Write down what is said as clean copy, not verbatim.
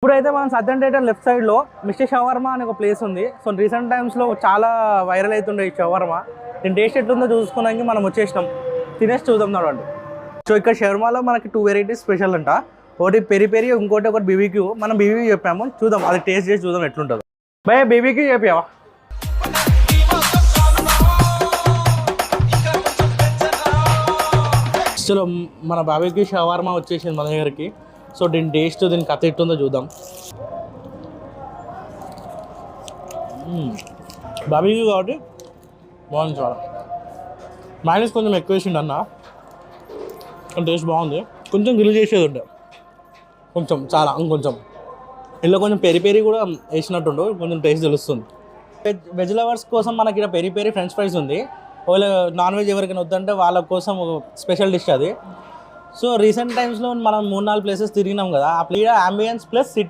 ఇప్పుడైతే మనం సత్యం theatre left సైడ్లో మిస్టర్ షవర్మా అనే ఒక ప్లేస్ ఉంది. సో రీసెంట్ టైమ్స్లో చాలా వైరల్ అవుతుండే ఈ షవర్మా. దీని టేస్ట్ ఎట్లుందో చూసుకోవడానికి మనం వచ్చేసినాం. తినేసి చూద్దాం నడండి. సో ఇక్కడ షవర్మాలో మనకి 2 వెరైటీస్ స్పెషల్ అంట. ఒకటి పెరి పెరి, ఇంకోటి ఒకటి బీబీక్యూ. మనం బీబీక్యూ చెప్పాము, చూద్దాం అది టేస్ట్ చేసి చూద్దాం ఎట్లుంటుందో. భయ బీబీక్యూ చెప్పావా? అసలు మన బాబీక్యూ షవర్మా వచ్చేసింది మన దగ్గరికి. సో దీని టేస్ట్, దీని కథ ఎట్టుందో చూద్దాం. బాబీక్యూ కాబట్టి బాగుంది. చాలా మైనస్ కొంచెం ఎక్కువ వేసిండు అన్న, టేస్ట్ బాగుంది. కొంచెం గ్రిల్ చేసేది ఉండే, కొంచెం చాలా ఇంకొంచెం. ఇందులో కొంచెం పెరి పెరి కూడా వేసినట్టుండు, కొంచెం టేస్ట్ తెలుస్తుంది. వెజ్ లవర్స్ కోసం మనకి ఇక్కడ పెరి పెరి ఫ్రెంచ్ ఫ్రైస్ ఉంది. ఒకవేళ నాన్ వెజ్ ఎవరికైనా వద్దంటే వాళ్ళ కోసం స్పెషల్ డిష్ అది. సో రీసెంట్ టైమ్స్లో మనం 3-4 ప్లేసెస్ తిరిగినాం కదా. ఆ ప్లేస్ అంబియన్స్ ప్లస్ సిటీ